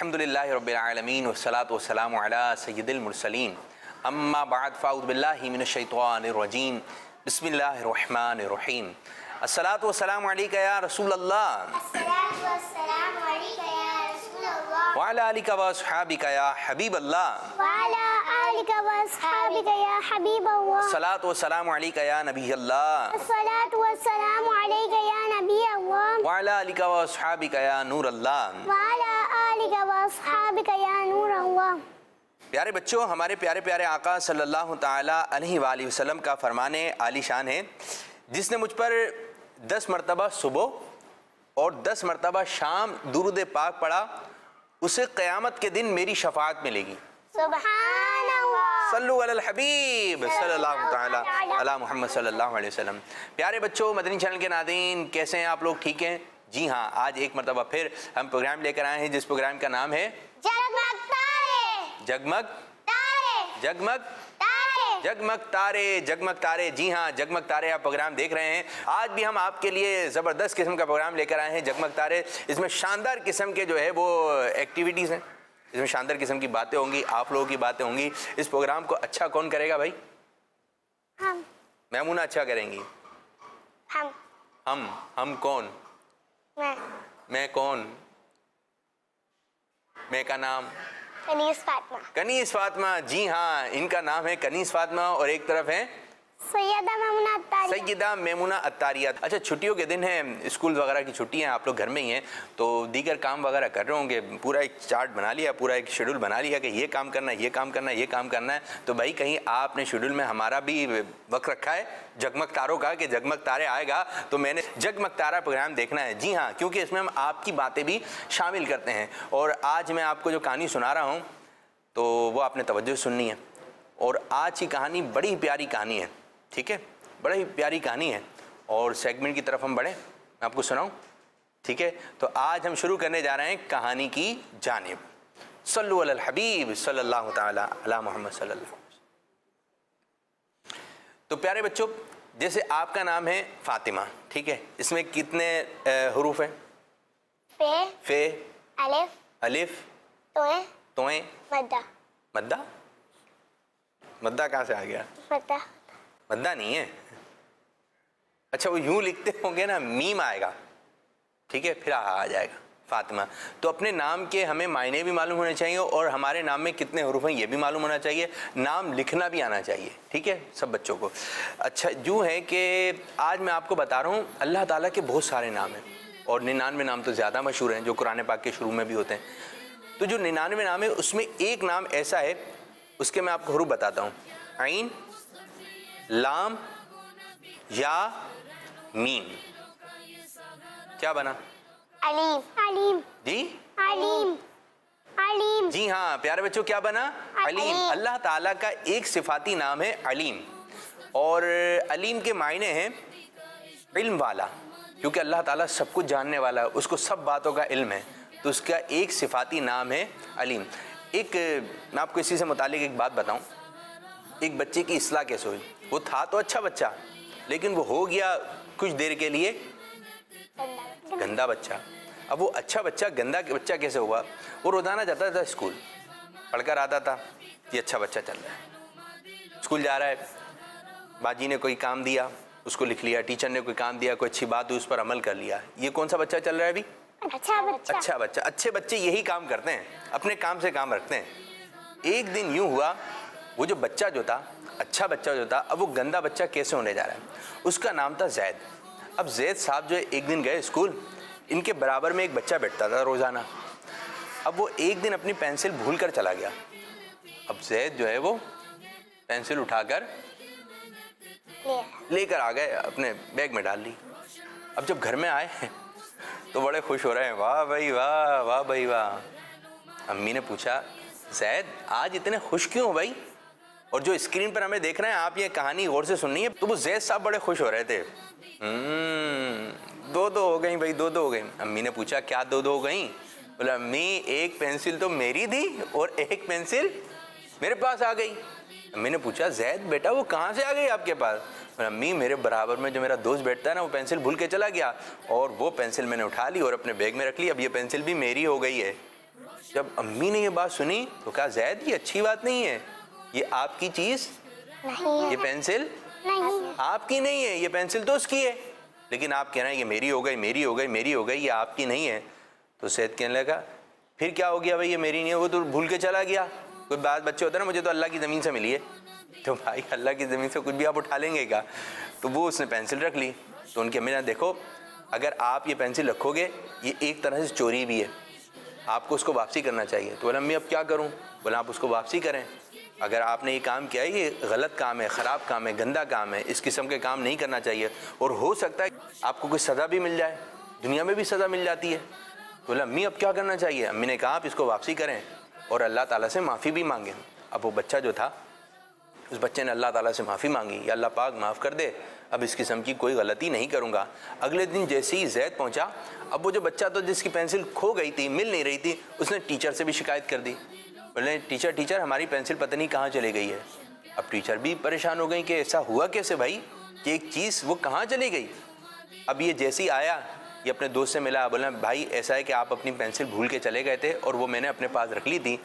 अल्हम्दुलिल्लाहि रब्बिल आलमीन वस्सलातु वस्सलामु अला सय्यिदिल मुरसलीन अम्मा बअद फ़अऊज़ु बिल्लाहि मिनश शैतानिर रजीम बिस्मिल्लाहिर रहमानिर रहीम अस्सलातु वस्सलामु अलैका या रसूलल्लाह अस्सलातु वस्सलामु अलैका या रसूलल्लाह व अला आलिका व अस्हाबिका या हबीबल्लाह व अला आलिका व अस्हाबिका या हबीबल्लाह अस्सलातु वस्सलामु अलैका या नबियल्लाह अस्सलातु वस्सलामु अलैका या नबियल्लाह व अला आलिका व अस्हाबिका या नूरल्लाह व अला आलिका व अस्हाबिका या नूरल्लाह। प्यारे बच्चों, हमारे प्यारे प्यारे आका सल्लल्लाहु ताला अलैहि वसल्लम का फरमाने आलीशान है, जिसने मुझ पर 10 मरतबा सुबह और 10 मरतबा शाम दुरूद पाक पढ़ा, उसे क़यामत के दिन मेरी शफाअत मिलेगी। सुभानअल्लाह। सल्लु अलल हबीब सल्लल्लाहु ताला अला मुहम्मद सल्लल्लाहु अलैहि वसल्लम। प्यारे बच्चों, मदनी चैनल के नाज़रीन, कैसे हैं आप लोग? ठीक हैं? जी हाँ, आज एक मरतबा फिर हम प्रोग्राम लेकर आए हैं, जिस प्रोग्राम का नाम है जगमग तारे, जगमग तारे, जगमग तारे, जगमग तारे, जगमग तारे। जी हाँ, जगमग तारे आप प्रोग्राम देख रहे हैं। आज भी हम आपके लिए ज़बरदस्त किस्म का प्रोग्राम लेकर आए हैं, जगमग तारे। इसमें शानदार किस्म के जो है वो एक्टिविटीज़ हैं, इसमें शानदार किस्म की बातें होंगी, आप लोगों की बातें होंगी। इस प्रोग्राम को अच्छा कौन करेगा भाई? हम मैमूना अच्छा करेंगी। हम कौन? मैं कौन? मैं का नाम कनीस फातिमा। कनीस फातिमा। जी हाँ, इनका नाम है कनीस फातिमा और एक तरफ है सैयदा मेमुना अत्तारिया। सैयदा मेमुना अत्तारिया। अच्छा, छुट्टियों के दिन हैं, स्कूल वगैरह की छुट्टी हैं, आप लोग घर में ही हैं, तो दीगर काम वगैरह कर रहे होंगे, पूरा एक चार्ट बना लिया, पूरा एक शेड्यूल बना लिया कि ये काम करना है, ये काम करना है, ये काम करना है। तो भाई कहीं आपने शेड्यूल में हमारा भी वक्त रखा है जगमग तारों का कि जगमग तारे आएगा तो मैंने जगमग तारा प्रोग्राम देखना है? जी हाँ, क्योंकि इसमें हम आपकी बातें भी शामिल करते हैं। और आज मैं आपको जो कहानी सुना रहा हूँ तो वो आपने तवज्जो सुननी है। और आज की कहानी बड़ी प्यारी कहानी है, ठीक है? बड़ा ही प्यारी कहानी है। और सेगमेंट की तरफ हम बढ़ें, मैं आपको सुनाऊं, ठीक है? तो आज हम शुरू करने जा रहे हैं कहानी की जानिब। सल्लु अलल हबीब सल्लल्लाहु ताला अला मुहम्मद सल्लल्लाहु अलैहि वसल्लम। तो प्यारे बच्चों, जैसे आपका नाम है फातिमा, ठीक है? इसमें कितने हरूफ हैं? फे, अलिफ, अलिफ, तोए, तोए, मद्दा। मद्दा? मद्दा कहाँ से आ गया? मद्दा मद्दा नहीं है। अच्छा, वो यूं लिखते होंगे ना, मीम आएगा, ठीक है? फिर आ जाएगा फातिमा। तो अपने नाम के हमें मायने भी मालूम होने चाहिए और हमारे नाम में कितने हरूफ हैं ये भी मालूम होना चाहिए, नाम लिखना भी आना चाहिए, ठीक है, सब बच्चों को। अच्छा, यूँ है कि आज मैं आपको बता रहा हूँ अल्लाह ताला के बहुत सारे नाम हैं और 99 नाम तो ज़्यादा मशहूर हैं जो कुरान पाक के शुरू में भी होते हैं। तो जो 99 नाम है उसमें एक नाम ऐसा है, उसके मैं आपको हरूफ बताता हूँ। आइन, लाम, या, मीम। क्या बना? अलीम। अलीम जी, अलीम अलीम। जी हाँ प्यारे बच्चों, क्या बना? अलीम। अल्लाह ताला का एक सिफाती नाम है अलीम, और अलीम के मायने हैं इल्म वाला, क्योंकि अल्लाह ताला सब कुछ जानने वाला है, उसको सब बातों का इल्म है, तो उसका एक सिफाती नाम है अलीम। एक मैं आपको इसी से मुतालिक एक बात बताऊं, एक बच्चे की इस्लाह कैसे हुई? वो था तो अच्छा बच्चा, लेकिन वो हो गया कुछ देर के लिए गंदा बच्चा। अब वो अच्छा बच्चा गंदा बच्चा कैसे हुआ? वो रोज़ाना जाता था स्कूल, पढ़कर आता था, ये अच्छा बच्चा चल रहा है, स्कूल जा रहा है, बाजी ने कोई काम दिया उसको लिख लिया, टीचर ने कोई काम दिया, कोई अच्छी बात हुई उस पर अमल कर लिया। ये कौन सा बच्चा चल रहा है अभी? अच्छा बच्चा। अच्छा बच्चा। अच्छे बच्चे यही काम करते हैं, अपने काम से काम रखते हैं। एक दिन यूं हुआ, वो जो बच्चा जो था, अच्छा बच्चा जो था, अब वो गंदा बच्चा कैसे होने जा रहा है? उसका नाम था जैद। अब जैद साहब जो है एक दिन गए स्कूल, इनके बराबर में एक बच्चा बैठता था रोज़ाना। अब वो एक दिन अपनी पेंसिल भूल कर चला गया। अब जैद जो है वो पेंसिल उठाकर लेकर आ गए, अपने बैग में डाल ली। अब जब घर में आए तो बड़े खुश हो रहे हैं, वाह भाई वाह, वाह भाई वाह। अम्मी ने पूछा, जैद आज इतने खुश क्यों हो भाई? और जो स्क्रीन पर हमें देख रहे हैं, आप ये कहानी गौर से सुननी है। तो वो जैद साहब बड़े खुश हो रहे थे। दो हो गई भाई, दो हो गई। अम्मी ने पूछा, क्या दो हो गई? बोला, अम्मी एक पेंसिल तो मेरी थी और एक पेंसिल मेरे पास आ गई। अम्मी ने पूछा, जैद बेटा वो कहाँ से आ गई आपके पास? अम्मी मेरे बराबर में जो मेरा दोस्त बैठता है ना, वो पेंसिल भूल के चला गया और वो पेंसिल मैंने उठा ली और अपने बैग में रख ली, अब ये पेंसिल भी मेरी हो गई है। जब अम्मी ने ये बात सुनी तो कहा जैद ये अच्छी बात नहीं है, ये आपकी चीज नहीं है। ये पेंसिल नहीं। आपकी नहीं है, ये पेंसिल तो उसकी है, लेकिन आप कह रहे हैं ये मेरी हो गई, मेरी हो गई, मेरी हो गई, ये आपकी नहीं है। तो सैयद कहने लगा फिर क्या हो गया भाई, ये मेरी नहीं है, वो तो भूल के चला गया। कोई बात बच्चे होते हैं ना, मुझे तो अल्लाह की ज़मीन से मिली है। तो भाई अल्लाह की ज़मीन से कुछ भी आप उठा लेंगे क्या? तो वो उसने पेंसिल रख ली। तो उनके अम्मी ने देखो अगर आप ये पेंसिल रखोगे ये एक तरह से चोरी भी है, आपको उसको वापसी करना चाहिए। तो बोला अम्मी अब क्या करूँ? बोला आप उसको वापसी करें। अगर आपने ये काम किया है ये गलत काम है, ख़राब काम है, गंदा काम है, इस किस्म के काम नहीं करना चाहिए और हो सकता है आपको कोई सज़ा भी मिल जाए, दुनिया में भी सज़ा मिल जाती है। तो बोला अम्मी अब क्या करना चाहिए? अम्मी ने कहा आप इसको वापसी करें और अल्लाह ताला से माफ़ी भी मांगें। अब वो बच्चा जो था उस बच्चे ने अल्लाह ताला से माफ़ी मांगी, या अल्लाह पाक माफ़ कर दे, अब इस किस्म की कोई गलती नहीं करूँगा। अगले दिन जैसे ही जैद पहुँचा, अब वो जो बच्चा तो जिसकी पेंसिल खो गई थी, मिल नहीं रही थी, उसने टीचर से भी शिकायत कर दी। बोले टीचर हमारी पेंसिल पता नहीं कहाँ चली गई है। अब टीचर भी परेशान हो गई कि ऐसा हुआ कैसे भाई कि एक चीज़ वो कहाँ चली गई। अब ये जैसे ही आया ये अपने दोस्त से मिला, बोला भाई ऐसा है कि आप अपनी पेंसिल भूल के चले गए थे और वो मैंने अपने पास रख ली थी,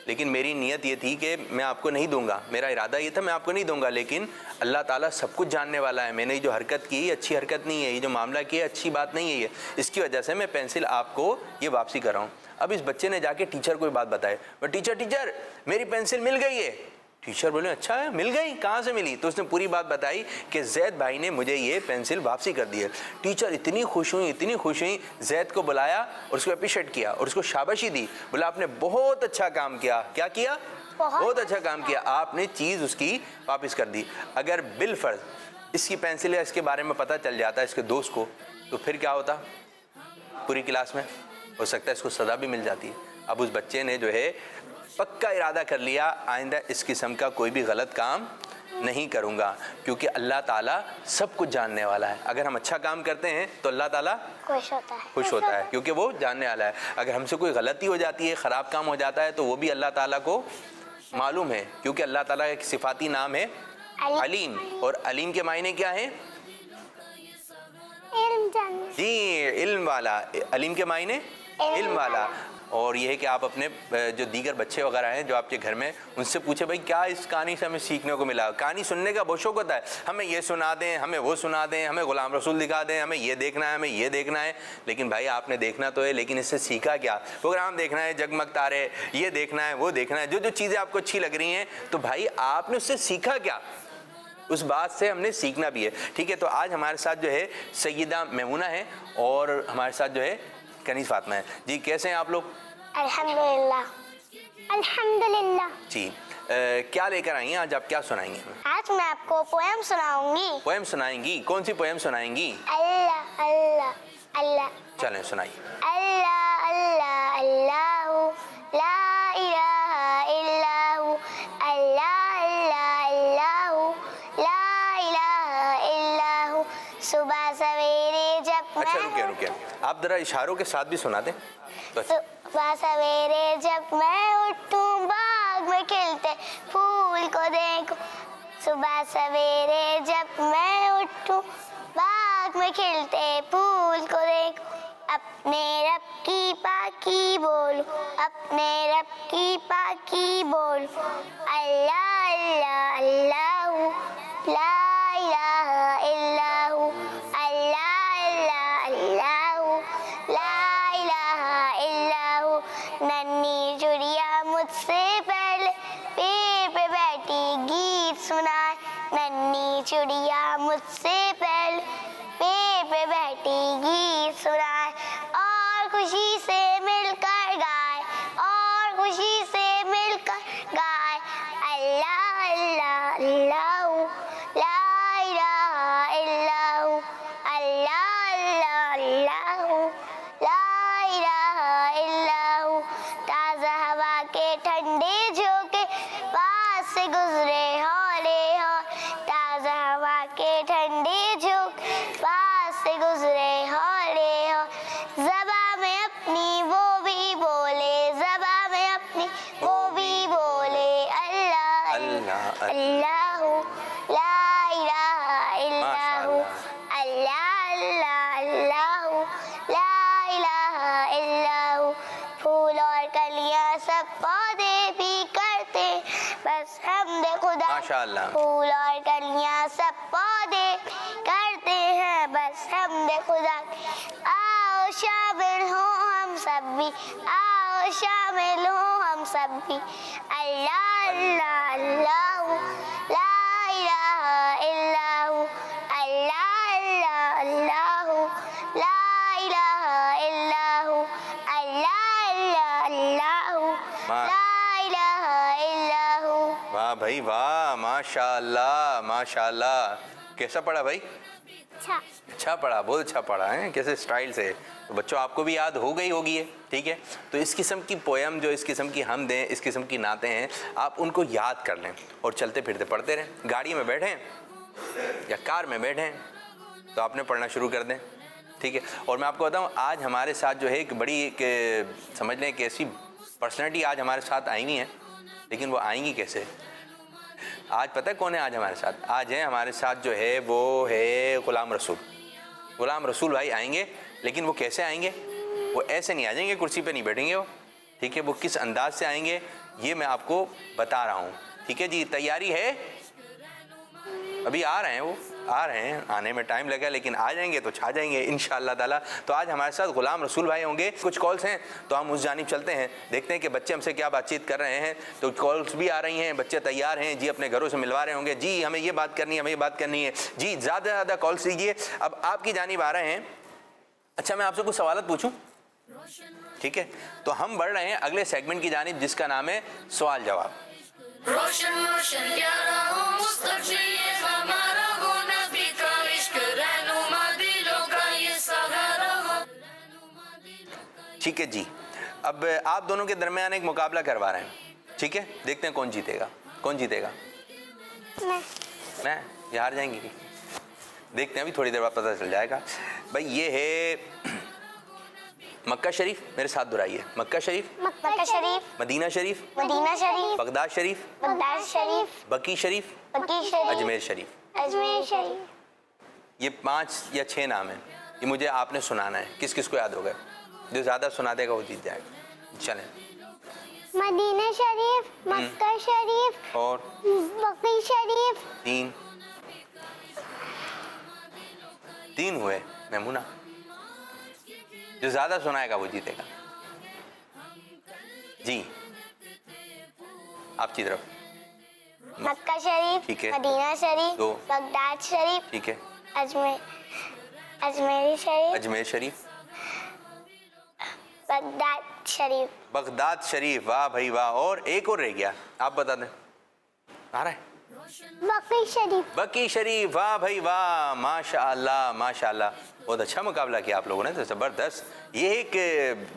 लेकिन मेरी नीयत ये थी कि मैं आपको नहीं दूंगा, मेरा इरादा ये था मैं आपको नहीं दूंगा, लेकिन अल्लाह ताला सब कुछ जानने वाला है, मैंने जो हरकत की ये अच्छी हरकत नहीं है, ये जो मामला किया अच्छी बात नहीं है ये, इसकी वजह से मैं पेंसिल आपको ये वापसी कर रहा हूँ। अब इस बच्चे ने जाके टीचर को बात बताई, बोले टीचर मेरी पेंसिल मिल गई है। टीचर बोले अच्छा है, मिल गई, कहाँ से मिली? तो उसने पूरी बात बताई कि जैद भाई ने मुझे ये पेंसिल वापसी कर दी है। टीचर इतनी खुश हुई, जैद को बुलाया और उसको अप्रिशिएट किया और उसको शाबाशी दी। बोला आपने बहुत अच्छा काम किया। क्या किया? बहुत अच्छा काम किया, आपने चीज़ उसकी वापस कर दी। अगर बिलफर्ज इसकी पेंसिल है इसके बारे में पता चल जाता है इसके दोस्त को, तो फिर क्या होता? पूरी क्लास में हो सकता है इसको सज़ा भी मिल जाती है। अब उस बच्चे ने जो है पक्का इरादा कर लिया आइंदा इस किस्म का कोई भी गलत काम नहीं करूँगा, क्योंकि अल्लाह ताला सब कुछ जानने वाला है। अगर हम अच्छा काम करते हैं तो अल्लाह ताला खुश होता है क्योंकि वो जानने वाला है। अगर हमसे कोई गलती हो जाती है, ख़राब काम हो जाता है, तो वो भी अल्लाह ताला को मालूम है, क्योंकि अल्लाह ताला का एक सिफाती नाम है अलीम, और अलीम के मायने क्या है? जी इल्म वाला। अलीम के मायने इल्म वाला। और ये है कि आप अपने जो दीगर बच्चे वगैरह हैं जो आपके घर में, उनसे पूछे भाई क्या इस कहानी से हमें सीखने को मिला। कहानी सुनने का बहुत शौक होता है, हमें ये सुना दें, हमें वो सुना दें, हमें गुलाम रसूल दिखा दें, हमें ये देखना है, हमें ये देखना है। लेकिन भाई आपने देखना तो है, लेकिन इससे सीखा क्या? प्रोग्राम देखना है, जगमग तारे, ये देखना है, वो देखना है, जो जो चीज़ें आपको अच्छी लग रही हैं, तो भाई आपने उससे सीखा क्या? उस बात से हमने सीखना भी है। ठीक है, तो आज हमारे साथ जो है सैयदा मैमूना है और हमारे साथ जो है कनीज़ फातिमा है। जी कैसे हैं आप लोग? अल्हम्दुलिल्लाह। अल्हम्दुलिल्लाह। जी क्या लेकर आई हैं आज? आप क्या सुनाएंगे? आज मैं आपको पोएम सुनाऊंगी। पोएम सुनाएंगी? कौन सी पोएम सुनाएंगी? अल्लाह अल्लाह अल्लाह। चलें सुनाइए। अल्लाह अल्लाह अल्लाहु ला इलाहा इल्लाहु, अल्लाह अल्लाह अल्लाहु ला इलाहा इल्लाहु। सुबह सवेरे जब अच्छा रुकिए, आप जरा इशारों के साथ भी सुना दें। सुबह सवेरे जब मैं उठूं बाग में खिलते फूल को देखूं। सुबह सवेरे जब मैं उठूं बाग में खिलते फूल को देखूं। अपने रब की पाकी बोलूं, अपने रब की पाकी बोलूं। अल्लाह अल्लाह अल्लाहु ला इलाहा इल्लाहु, अल्लाह अल्लाह अल्लाहु ला इलाहा इल्लाहु। नन्ही चिड़िया मुझसे पहले पेड़ पे बैठी गीत सुनाए। नन्ही चिड़िया मुझसे पहले पेड़ पे बैठी गीत सुनाए। और खुशी से मिलकर गाए, और खुशी से मिलकर गाए। अल्लाह अल्लाह अल्लाहु ला इलाहा इल्लाहु, अल्लाह अल्लाह अल्लाहु ला इलाहा इल्लाहु। ताज़ा हवा के ठंडे झोंके पास से गुजरे हौले हौले। ताज़ा हवा के ठंडे झोंके पास से गुजरे हौले हौले। ज़बां में अपनी वो भी बोले, ज़बां में अपनी वो भी बोले। अल्लाह अल्लाह अल्लाहु ला इलाहा इल्लाहु, अल्लाह अल्लाह अल्लाहु ला इलाहा इल्लाहु। फूल और कलियां सब पौधे भी करते बस हमदे खुदा। माशाअल्लाह। फूल और कलियां सब पौधे करते हैं बस हमदे खुदा। आओ शामिल हो हम सब भी, आओ शामिल हो हम सब भी। अल्लाह अल्लाह अल्लाह ला इलाहा इल्लल्लाहु, अल्लाह अल्लाह अल्लाह ला इलाहा इल्लल्लाहु, अल्लाह अल्लाह अल्लाह ला इलाहा इल्लल्लाहु। वाह भाई वाह, माशाअल्लाह माशाअल्लाह। कैसा पढ़ा भाई? अच्छा पढ़ा, बहुत अच्छा पढ़ा है, कैसे स्टाइल से। तो बच्चों आपको भी याद हो गई होगी है, ठीक है। तो इस किस्म की पोयम, जो इस किस्म की हमदें, इस किस्म की नातें हैं, आप उनको याद कर लें और चलते फिरते पढ़ते रहें। गाड़ी में बैठें या कार में बैठें तो आपने पढ़ना शुरू कर दें, ठीक है। और मैं आपको बताऊं, आज हमारे साथ जो है एक बड़ी, एक समझ लें कि ऐसी पर्सनैलिटी आज हमारे साथ आई हुई हैं, लेकिन वो आएंगी कैसे? आज पता है कौन है आज हमारे साथ? आज है हमारे साथ जो है वो है गुलाम रसूल। गुलाम रसूल भाई आएंगे, लेकिन वो कैसे आएंगे? वो ऐसे नहीं आ जाएंगे, कुर्सी पे नहीं बैठेंगे वो, ठीक है। वो किस अंदाज से आएंगे ये मैं आपको बता रहा हूँ, ठीक है जी। तैयारी है? अभी आ रहे हैं, वो आ रहे हैं, आने में टाइम लगा, लेकिन आ जाएंगे तो छा जाएंगे इंशाअल्लाह ताला। तो आज हमारे साथ गुलाम रसूल भाई होंगे। कुछ कॉल्स हैं तो हम उस जानिब चलते हैं, देखते हैं कि बच्चे हमसे क्या बातचीत कर रहे हैं। तो कॉल्स भी आ रही हैं, बच्चे तैयार हैं जी, अपने घरों से मिलवा रहे होंगे जी, हमें ये बात करनी है, हमें ये बात करनी है जी। ज़्यादा से ज़्यादा कॉल्स लीजिए। अब आपकी जानिब आ रहे हैं। अच्छा, मैं आपसे कुछ सवाल पूछूं, ठीक है? तो हम बढ़ रहे हैं अगले सेगमेंट की जानिब, जिसका नाम है सवाल जवाब। रोशन रोशन प्यारा हो मुस्तक़बिल ये हमारा हो, नबी का इश्क रहनुमा दिलों का ये सहारा हो। ठीक है जी। अब आप दोनों के दरमियान एक मुकाबला करवा रहे हैं, ठीक है। देखते हैं कौन जीतेगा। कौन जीतेगा? मैं। ये हार जाएंगी? देखते हैं, अभी थोड़ी देर बाद पता चल जाएगा। भाई ये है मक्का शरीफ, मेरे साथ दोहराइए। मक्का शरीफ, मक्का शरीफ, मदीना शरीफ, मदीना शरीफ, बगदाद शरीफ, बगदाद शरीफ, बकी शरीफ, बकी शरीफ, अजमेर शरीफ। अजमेर शरीफ। ये 5 या 6 नाम हैं, ये मुझे आपने सुनाना है। किस किस को याद होगा? जो ज़्यादा सुना देगा वो जीत जाएगा। चलें। मदीना शरीफ, मक्का शरीफ और बकी शरीफ। 3 हुए मेमुना। जो ज़्यादा सुनाएगा वो जीतेगा जी। आपकी तरफ। मक्का शरीफ, ठीक है। मदीना शरीफ, 2, बगदाद शरीफ, ठीक है। अजमेर शरीफ, अजमेर शरीफ, बगदाद शरीफ। बगदाद शरीफ, वाह भाई वाह। और एक और रह गया, आप बता दें। आ रहा है? बकी शरीफ। बकी शरीफ, वाह भाई वाह, माशाअल्लाह माशाअल्लाह। बहुत अच्छा मुकाबला किया आप लोगों ने, तो ज़बरदस्त। ये एक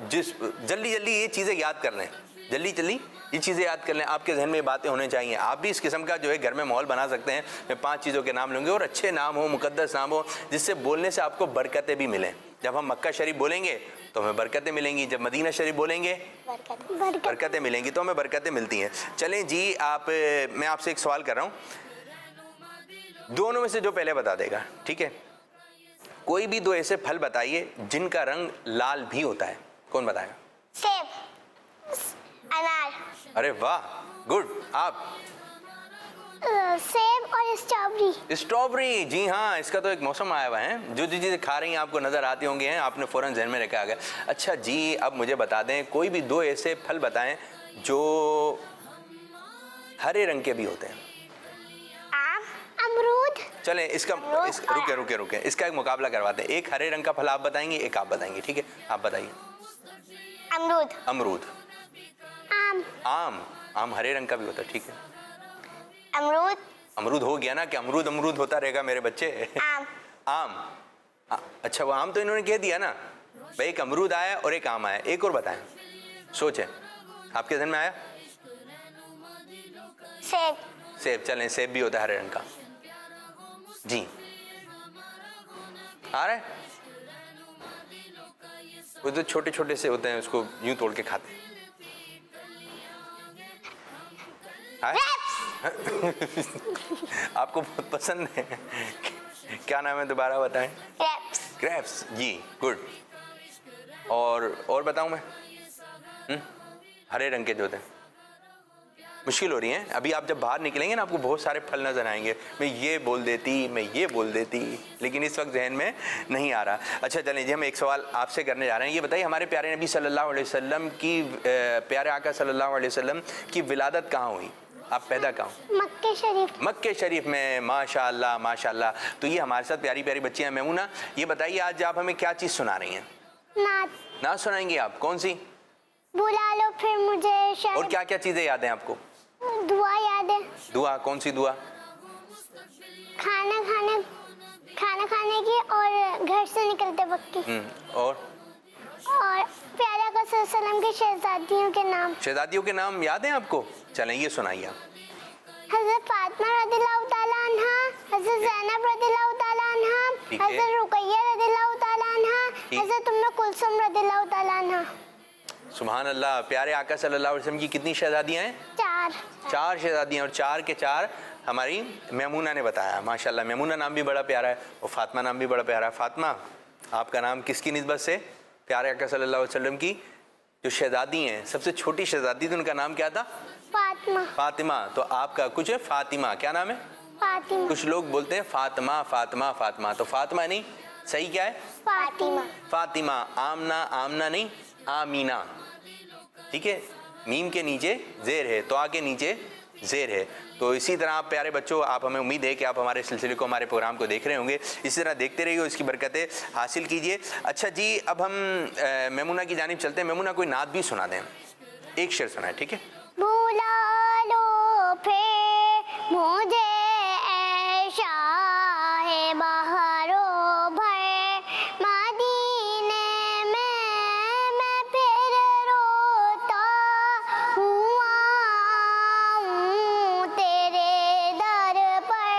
जिस जल्दी जल्दी ये चीज़ें याद कर लें, जल्दी जल्दी ये चीज़ें याद कर लें। आपके जहन में बातें होने चाहिए। आप भी इस किस्म का जो है घर में माहौल बना सकते हैं। मैं 5 चीज़ों के नाम लूँगी, और अच्छे नाम हो, मुकद्दस नाम हो, जिससे बोलने से आपको बरकतें भी मिलें। जब हम मक्का शरीफ बोलेंगे तो हमें बरकतें मिलेंगी, जब मदीना शरीफ बोलेंगे बरकतें मिलेंगी, तो हमें बरकतें मिलती हैं। चलें जी, मैं आपसे एक सवाल कर रहा हूँ, दोनों में से जो पहले बता देगा, ठीक है। कोई भी 2 ऐसे फल बताइए जिनका रंग लाल भी होता है। कौन बताएगा? सेब, अनार। अरे वाह, गुड। आप? सेब और स्ट्रॉबेरी। स्ट्रॉबेरी, जी हाँ, इसका तो एक मौसम आया हुआ है। जो जो चीज़ें खा रही हैं आपको नज़र आती होंगी हैं, आपने फ़ौरन जहन में रखा आ गया। अच्छा जी, अब मुझे बता दें, कोई भी 2 ऐसे फल बताएं जो हरे रंग के भी होते हैं। आम, अमरूद। चलें, रुके, इसका एक मुकाबला करवाते हैं। एक हरे रंग का फल आप बताएंगे, एक आप बताएंगे, ठीक है। आप बताइए। अमरूद। अमरूद। आम। आम हरे रंग का भी होता है, ठीक है। अमरूद हो गया ना, कि अमरूद होता रहेगा मेरे बच्चे। आम। अच्छा, वो आम तो इन्होंने कह दिया ना भाई। एक अमरूद आया और एक आम आया, एक और बताएं, सोचें, आपके ध्यान में आया? सेब। चलें, सेब भी होता है हरे रंग का जी। आ रहा है? वो तो छोटे छोटे से होते हैं, उसको यूं तोड़ के खाते हैं। आपको बहुत पसंद है। क्या नाम है दोबारा बताएं? ग्रेप्स जी, गुड। और बताऊं मैं? हरे रंग के जो थे, मुश्किल हो रही है। अभी आप जब बाहर निकलेंगे ना आपको बहुत सारे फल नजर आएंगे, मैं ये बोल देती, लेकिन इस वक्त जहन में नहीं आ रहा। अच्छा चलें जी, हम एक सवाल आपसे करने जा रहे हैं। ये बताइए हमारे प्यारे नबी सल्लल्लाहु अलैहि वसल्लम की प्यारे आका सल्लल्लाहु अलैहि वसल्लम की विलादत कहाँ हुई? आप पैदा कहाँ? मक्के शरीफ। मक्के शरीफ में। माशाअल्लाह माशाअल्लाह। तो ये हमारे साथ प्यारी प्यारी बच्चियाँ। मेमुना ये बताइए आज आप हमें क्या चीज़ सुना रही हैं? नात सुनाएंगी आप? कौन सी? बुला लो फिर मुझे। और क्या क्या चीज़ें याद हैं आपको? दुआ याद है। दुआ कौन सी दुआ? खाना खाने की और घर से निकलते वक्त की। और प्यारे आका सल्लल्लाहु अलैहि वसल्लम की शहजादियों के नाम। शहजादियों के नाम याद हैं आपको? चलें ये सुनाइए आप। हज़रत फातिमा रज़ियल्लाहु ताला अन्हा, हज़रत ज़ैनब रज़ियल्लाहु ताला अन्हा, हज़रत रुक़ैया रज़ियल्लाहु ताला अन्हा, हज़रत उम्मे कुलसूम रज़ियल्लाहु ताला अन्हा। सुभान अल्लाह। प्यारे आका सल्लल्लाहु अलैहि वसल्लम की कितनी शहजादियाँ हैं? 4 शहजादियाँ, और 4 के 4 हमारी मेमुना ने बताया। माशाल्लाह, मेमुना नाम भी बड़ा प्यारा है और फातिमा नाम भी बड़ा प्यारा है। फातिमा, आपका नाम किसकी निस्बत से? प्यारे आका सल्लल्लाहु अलैहि वसल्लम की जो शहजादी हैं, सबसे छोटी शहजादी थी, उनका नाम क्या था? फातिमा। तो आपका कुछ है फातिमा, क्या नाम है? फातिमा। कुछ लोग बोलते हैं फातिमा फातिमा फातिमा, तो फातिमा नहीं, सही क्या है? फातिमा। आमना नहीं, आमीना। ठीक है, मीम के नीचे जेर है, तो आगे नीचे जेर है। तो इसी तरह आप प्यारे बच्चों, आप हमें उम्मीद है कि आप हमारे सिलसिले को, हमारे प्रोग्राम को देख रहे होंगे। इसी तरह देखते रहिए, इसकी बरकतें हासिल कीजिए। अच्छा जी, अब हम मेमुना की जानिब चलते हैं। मेमुना कोई नात भी सुना दें, एक शेर सुनाए, ठीक है? बुला लो फिर मुझे ऐ शाहे बहारो भर मदीने में, मैं फिर रोता हुआ हूँ तेरे दर पर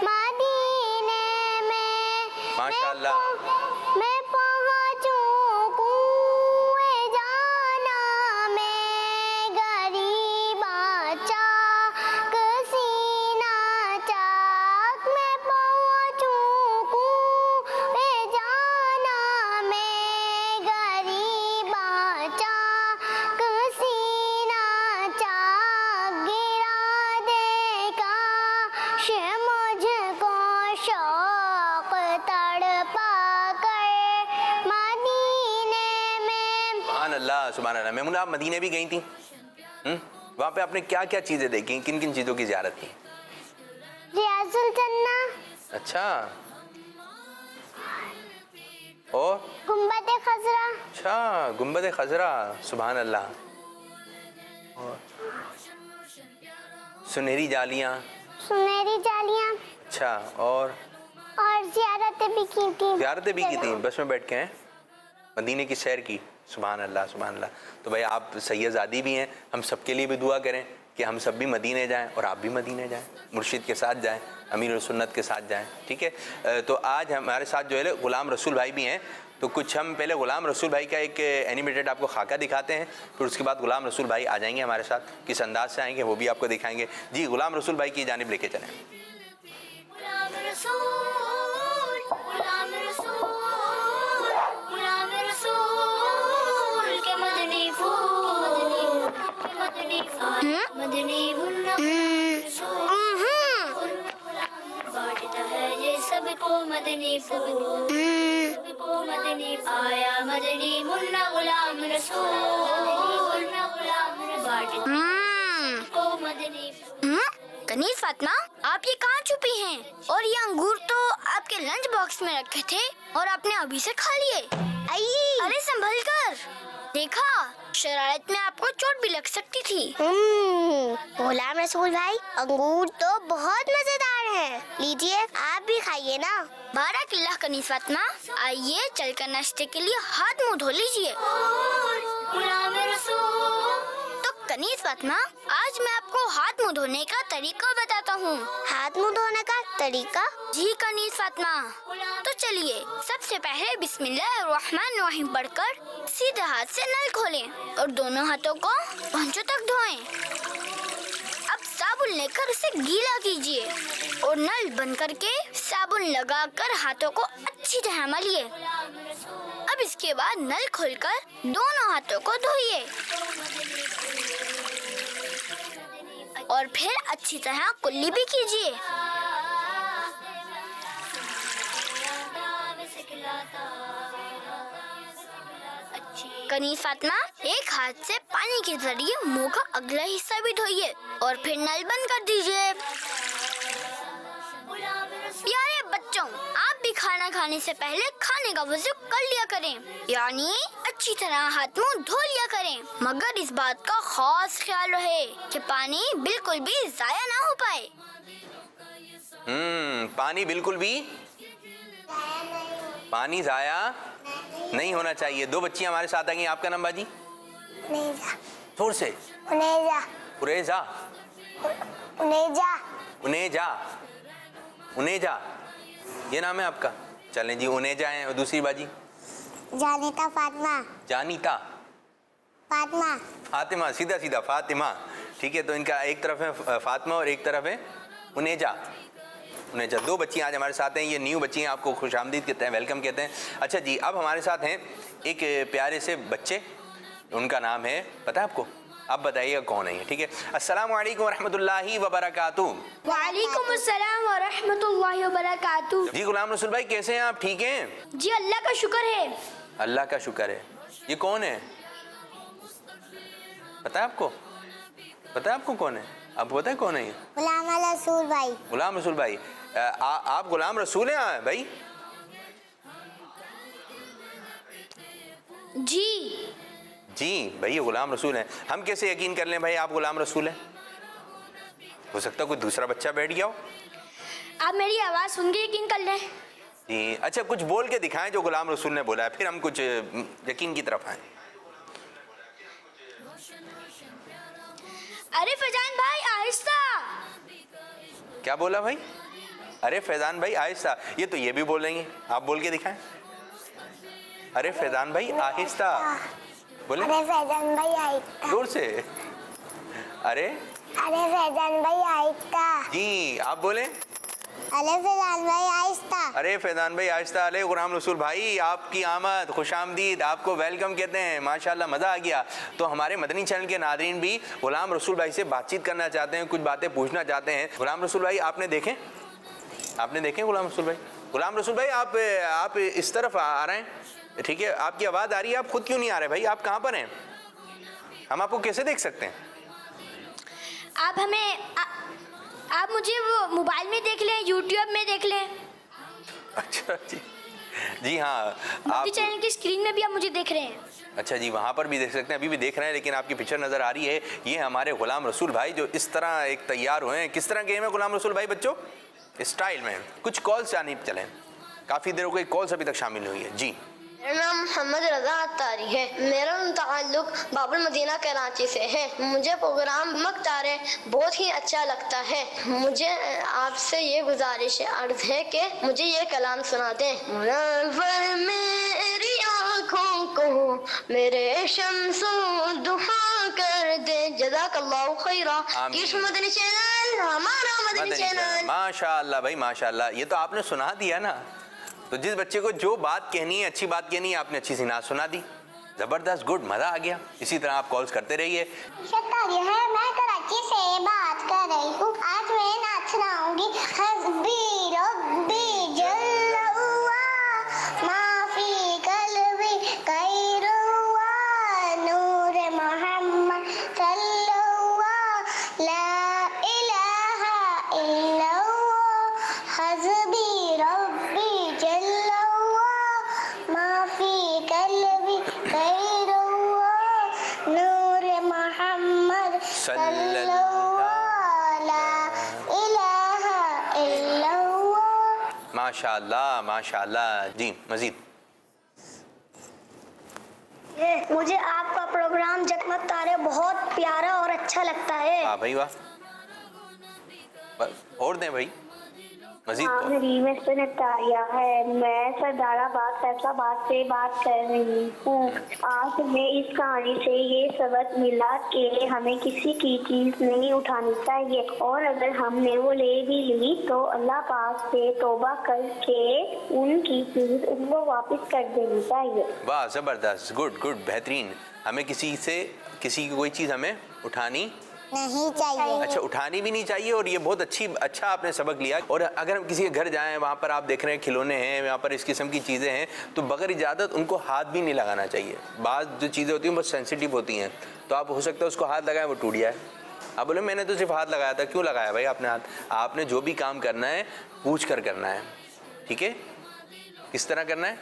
मदीने में। माशाअल्लाह। मैं पहुँचूं कुएं जाना में, गरीबा चाक सीना चाक। मैं पहुँचूं कुएं जाना में, गरीबा चाक सीना चाक। गिरा दे काश मुझको शौक तड़पा कर मदीने में। सुभान अल्लाह सुभान अल्लाह। मेमुना, आप मदीने भी गई थी? वहाँ पे आपने क्या क्या चीज़ें देखी? किन किन चीज़ों की ज़ियारत की? रियाजुल जन्ना। अच्छा, और? गुंबद खजरा। अच्छा, गुंबद खजरा। सुभान अल्लाह। और सुनहरी जालियाँ। अच्छा, और ज़ियारतें भी की थी। ज़ियारतें भी की थी, बस में बैठ के हैं, मदीने की सैर की। सुभान अल्लाह सुभान अल्लाह। तो भाई आप सैयदादी भी हैं, हम सबके लिए भी दुआ करें कि हम सब भी मदीने जाएं और आप भी मदीने जाएं, मुर्शिद के साथ जाएं, अमीर सुन्नत के साथ जाएं। ठीक है, तो आज हमारे साथ जो है ग़ुलाम रसूल भाई भी हैं। तो कुछ हम पहले ग़ुलाम रसूल भाई का एक एनिमेटेड आपको खाका दिखाते हैं, फिर उसके बाद ग़ुलाम रसूल भाई आ जाएंगे हमारे साथ, किस अंदाज से आएंगे वो भी आपको दिखाएंगे। जी, ग़ुलाम रसूल भाई की जानिब लेके चलें। सबको मदनी फूल, सबको मदनी आया मदनी मुन्ना गुलाम रसूल, सबको मदनी। कनीज़ फातिमा, आप ये कहाँ छुपी हैं? और ये अंगूर तो आपके लंच बॉक्स में रखे थे और आपने अभी से खा लिए। अरे संभल कर, देखा शरारत में आपको चोट भी लग सकती थी। गुलाम रसूल भाई, अंगूर तो बहुत मजेदार हैं। लीजिए, आप भी खाइए ना। बारकल्लाह कनीज़ फातिमा, आइए चलकर नाश्ते के लिए हाथ मुँह धो लीजिए। तो कनीज़ फातिमा, आज मैं आपको हाथ मुँह धोने का तरीका बताता हूँ। हाथ मुँह धोने का तरीका? जी कनीज़ फातिमा, तो चलिए सबसे पहले बिस्मिल्लाहिर्रहमानिर्रहीम पढ़कर सीधे हाथ से नल खोलें और दोनों हाथों को पहुंचों तक धोएं। अब साबुन लेकर उसे गीला कीजिए और नल बंद करके साबुन लगाकर हाथों को अच्छी तरह मलिए। अब अब इसके बाद नल खोलकर दोनों हाथों को धोइए और फिर अच्छी तरह कुल्ली भी कीजिए। कनीज फातिमा, एक हाथ से पानी के जरिए मुंह का अगला हिस्सा भी धोइए और फिर नल बंद कर दीजिए। प्यारे बच्चों, आप भी खाना खाने से पहले खाने का वज़ू कर लिया करें, यानी अच्छी तरह हाथ मुंह धो लिया करें, मगर इस बात का खास ख्याल रहे कि पानी बिल्कुल भी जाया ना हो पाए। पानी बिल्कुल भी पानी जाया नहीं होना चाहिए। दो बच्चियां हमारे साथ आ गई। आपका नाम बाजी? उनेजा। जोर से। उनेजा। उरेजा। उनेजा। उनेजा। उनेजा, ये नाम है आपका? चलें जी, उनेजा है। और दूसरी बाजी? जानिता फातिमा। जानिता। फातिमा। फातिमा, सीधा सीधा फातिमा। ठीक है, तो इनका एक तरफ है फातिमा और एक तरफ है उनेजा। उनेजा, दो बच्चियां आज हमारे साथ हैं। ये न्यू बच्ची हैं, आपको खुशामदीद कहते हैं, वेलकम कहते हैं। अच्छा जी, अब हमारे साथ हैं एक प्यारे से बच्चे, उनका नाम है, पता है आपको? आप बताइएगा कौन है ये, ठीक है? अस्सलाम वालेकुम रहमतुल्लाहि व बरकातुहू। वालेकुम अस्सलाम व रहमतुल्लाहि व बरकातुहू। जी गुलाम रसूल भाई, कैसे हैं आप? ठीक हैं जी, अल्लाह का शुक्र है। अल्लाह का शुक्र है। ये कौन है, पता है आपको? पता है आपको कौन है? आपको पता है कौन है ये? गुलाम रसूल भाई। गुलाम रसूल भाई, आप गुलाम रसूल हैं भाई? जी जी भाई, ये गुलाम रसूल हैं। हम कैसे यकीन कर लें भाई आप गुलाम रसूल हैं? हो सकता है कोई दूसरा बच्चा बैठ गया हो। आप मेरी आवाज़ सुन के यकीन कर लें। जी अच्छा, कुछ बोल के दिखाएं जो गुलाम रसूल ने बोला है, फिर हम कुछ यकीन की तरफ आए। अरे फैजान भाई, आहिस्ता। क्या बोला भाई? अरे फैजान भाई आहिस्ता, ये तो ये भी बोलेंगे, आप बोल के दिखाएं। अरे फैजान भाई आहिस्ता बोले। अरे फैजान भाई आहिस्ता। जोर से। अरे फैजान भाई आहिस्ता। जी आप बोले। अरे फैजान भाई आहिस्ता। अरे फैजान भाई आहिस्ता। अरे गुलाम रसूल भाई, आपकी आमद, खुशामदीद, आपको वेलकम कहते हैं। माशाल्लाह, मज़ा आ गया। तो हमारे मदनी चैनल के नादरीन भी गुलाम रसूल भाई से बातचीत करना चाहते हैं, कुछ बातें पूछना चाहते हैं। गुलाम रसूल भाई, आपने देखें गुलाम रसूल भाई? गुलाम रसूल भाई, आप इस तरफ आ रहे हैं, ठीक है? आपकी आवाज़ आ रही है, आप खुद क्यों नहीं आ रहे भाई? आप कहाँ पर हैं? हम आपको कैसे देख सकते हैं? आप मुझे वो मोबाइल में देख लें, यूट्यूब में देख लें। अच्छा जी हाँ, मदनी चैनल की स्क्रीन में भी आप मुझे देख रहे हैं। अच्छा जी, वहाँ पर भी देख सकते हैं, अभी भी देख रहे हैं, लेकिन आपकी पिक्चर नज़र आ रही है। ये हमारे गुलाम रसूल भाई जो इस तरह एक तैयार हुए हैं। किस तरह के हैं गुलाम रसूल भाई बच्चों? स्टाइल में। कुछ कॉल्स आने चले, काफ़ी देर हो गई, कॉल्स अभी तक शामिल हुई है। जी, मेरा नाम मोहम्मद रज़ा अत्तारी है। मेरा ताल्लुक बाबुल मदीना कराची से है। मुझे प्रोग्राम मकतारे बहुत ही अच्छा लगता है। मुझे आपसे ये गुजारिश अर्ज है कि मुझे ये कलाम सुना दें। मुनव्वर मेरी आँखों को मेरे शम्सो दुहा कर दे। जज़ाकल्लाहु खैरा। मदनी चैनल, हमारा मदनी चैनल। माशाअल्लाह भाई माशाअल्लाह। ये तो आपने सुना दिया ना, तो जिस बच्चे को जो बात कहनी है, अच्छी बात कहनी है, आपने अच्छी सी नात सुना दी। जबरदस्त, गुड, मजा आ गया। इसी तरह आप कॉल्स करते रहिए। मैं कराची से बात कर रही हूँ। आज मैं नाच सुनाऊंगी। हस्बी रब्बी जल्लहुआ माफी कल्बी कैरुआ नूर मोहम्मद सल्लल्लाहु ला इलाहा इल्लल्लाह हस्बी रब्बी माशाअल्लाह माशाअल्लाह। जी मजीद। मुझे आपका प्रोग्राम जगमग तारे बहुत प्यारा और अच्छा लगता है। हाँ भाई वाह, और दें भाई। मजीद हाँ, मेरी मिस्टर तारिया है। मैं सरदाराबाद फैसलाबाद से बात कर रही हूँ। आज हमें इस कहानी से ये सबक मिला कि हमें किसी की चीज नहीं उठानी चाहिए, और अगर हमने वो ले भी ली तो अल्लाह पाक से तौबा करके उनकी चीज उनको वापस कर देनी चाहिए। वाह, जबरदस्त, गुड गुड, बेहतरीन। हमें किसी की कोई चीज़ हमें उठानी नहीं चाहिए। अच्छा, उठानी भी नहीं चाहिए। और ये बहुत अच्छा आपने सबक लिया। और अगर हम किसी के घर जाएं, वहाँ पर आप देख रहे हैं खिलौने हैं, वहाँ पर इस किस्म की चीज़ें हैं, तो बगैर इजाज़त उनको हाथ भी नहीं लगाना चाहिए। बाज़ जो चीज़ें होती हैं बहुत सेंसिटिव होती हैं, तो आप हो सकता है उसको हाथ लगाएं वो टूट जाए। आप बोले मैंने तो सिर्फ हाथ लगाया था। क्यों लगाया भाई आपने हाथ? आपने जो भी काम करना है पूछ कर करना है, ठीक है? किस तरह करना है?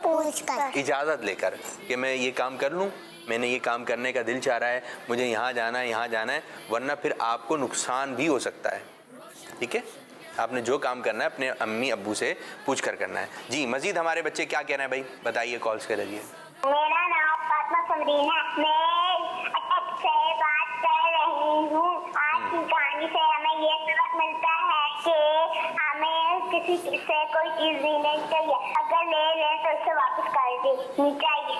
पूछ कर, इजाज़त लेकर कि मैं ये काम कर लूँ, मैंने ये काम करने का दिल चाह रहा है, मुझे यहाँ जाना है, यहाँ जाना है, वरना फिर आपको नुकसान भी हो सकता है, ठीक है? आपने जो काम करना है अपने अम्मी अब्बू से पूछ कर करना है। जी, मजीद हमारे बच्चे क्या कह रहे हैं भाई, बताइए कॉल्स के जरिए। मेरा नाम फातिमा समरीन है। मैं अटक से बात कर रही हूँ। आज की कहानी से हमें ये सबक मिलता है कि हमें किसी से कोई चीज लेनी चाहिए, अगर ले लें तो उसे वापस कर देनी चाहिए।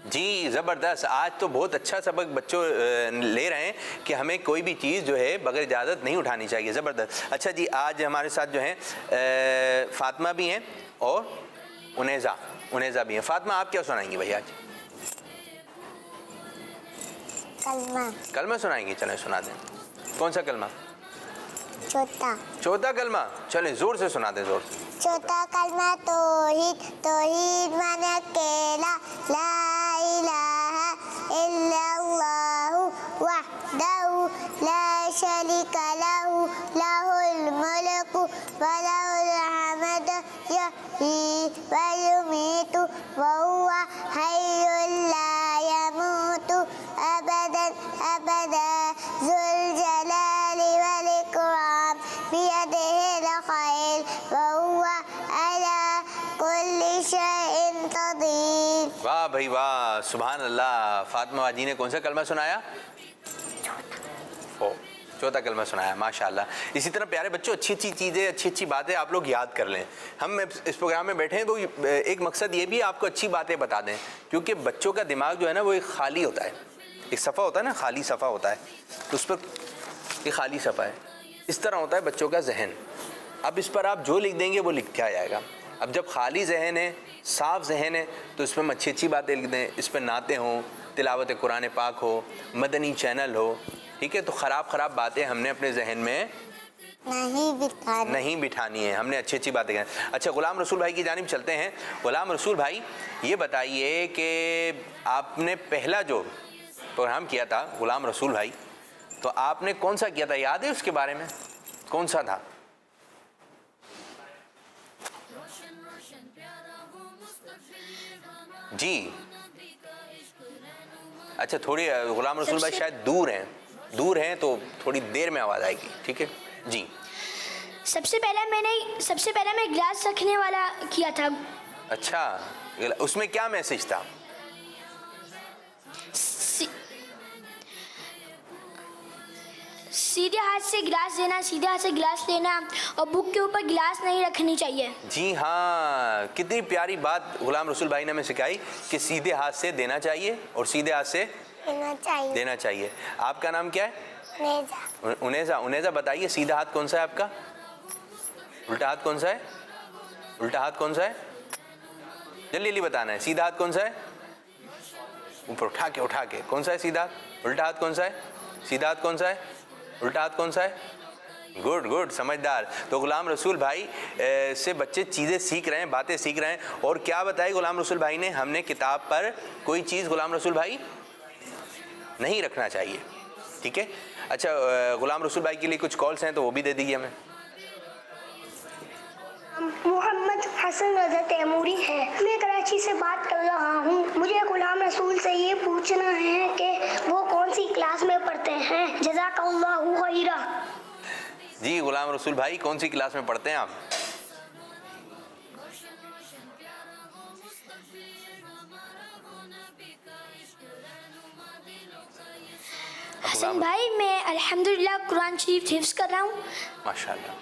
जी, ज़बरदस्त। आज तो बहुत अच्छा सबक बच्चों ले रहे हैं कि हमें कोई भी चीज़ जो है बगैर इजाज़त नहीं उठानी चाहिए। ज़बरदस्त। अच्छा जी, आज हमारे साथ जो हैं फातिमा भी हैं और उनेज़ा भी हैं। फातिमा, आप क्या सुनाएंगी भाई आज? कलमा सुनाएंगी? चलें सुना दें। कौन सा कलमा? चौथा कलमा। चलें ज़ोर से सुना दें, ज़ोर से। चौथा कलमा तौहीद मन अकेला, ला इलाहा इल्लल्लाहु वहदहु ला शरीका लहु, लहुल मुल्कु व लहुल हम्दु, युहयी व युमीतु व हुवा हय्युल ला यमूतु अबदन अबदा, ज़ुल जलाली वल इकराम, बियदिहिल खैर व हुवा अला कुल्ली शैइन क़दीर। वाह भाई वाह, सुभान अल्लाह। फातिमा बाजी ने कौन सा कलमा सुनाया? चौथा कलमा सुनाया, माशाल्लाह। इसी तरह प्यारे बच्चों, अच्छी चीज़ें, अच्छी बातें आप लोग याद कर लें। हम इस प्रोग्राम में बैठे हैं तो एक मकसद ये भी आपको अच्छी बातें बता दें, क्योंकि बच्चों का दिमाग जो है ना वो एक खाली होता है, एक सफ़ा होता है ना, खाली सफ़ा होता है, तो उस पर एक खाली सफ़ा है। इस तरह होता है बच्चों का जहन। अब इस पर आप जो लिख देंगे वो लिख के आ जाएगा। अब जब खाली जहन है, साफ़ जहन है, तो इस पर अच्छी बातें लिख दें, इस पर नाते हों, तिलावत कुरान पाक हो, मदनी चैनल हो, ठीक है? तो ख़राब बातें हमने अपने जहन में नहीं बिठानी है, हमने अच्छी बातें करें। अच्छा, ग़ुलाम रसूल भाई की जानिब चलते हैं। ग़ुलाम रसूल भाई, ये बताइए कि आपने पहला जो प्रोग्राम किया था ग़ुलाम रसूल भाई, तो आपने कौन सा किया था, याद है उसके बारे में? कौन सा था? जी, अच्छा, थोड़ी ग़ुलाम रसूल भाई शायद दूर हैं तो थोड़ी देर में आवाज़ आएगी, ठीक है जी। सबसे पहले मैं गिलास रखने वाला किया था। अच्छा, उसमें क्या मैसेज था? सीधे हाथ से गिलास देना, सीधे हाथ से गिलास लेना, और बुक के ऊपर गिलास नहीं रखनी चाहिए। जी हाँ, कितनी प्यारी बात ग़ुलाम रसूल भाई ने हमें सिखाई कि सीधे हाथ से देना चाहिए और सीधे हाथ से देना चाहिए। आपका नाम क्या है? उनेज़ा। बताइए, सीधा हाथ कौन सा है आपका? उल्टा हाथ कौन सा है? जल्दी बताना है। सीधा हाथ कौन सा है? ऊपर उठा के कौन सा है सीधा हाथ? उल्टा हाथ कौन सा है? सीधा हाथ कौन सा है? उल्टा हाथ कौन सा है? गुड, समझदार। तो ग़ुलाम रसूल भाई से बच्चे चीज़ें सीख रहे हैं, बातें सीख रहे हैं। और क्या बताए ग़ुलाम रसूल भाई ने? हमने किताब पर कोई चीज़ ग़ुलाम रसूल भाई नहीं रखना चाहिए, ठीक है? अच्छा, ग़ुलाम रसूल भाई के लिए कुछ कॉल्स हैं तो वो भी दे दीजिए हमें। मोहम्मद हसन रज़ा तैमूरी है। मैं कराची से बात कर रहा हूँ। मुझे ग़ुलाम रसूल से ये पूछना है कि वो कौन सी क्लास में पढ़ते हैं। जज़ाकल्लाहु खैरा। जी, ग़ुलाम रसूल भाई कौन सी क्लास में पढ़ते हैं आप? हसन भाई, मैं अल्हम्दुलिल्लाह कुरान शरीफ हिफ्ज़ कर रहा हूँ। माशाल्लाह,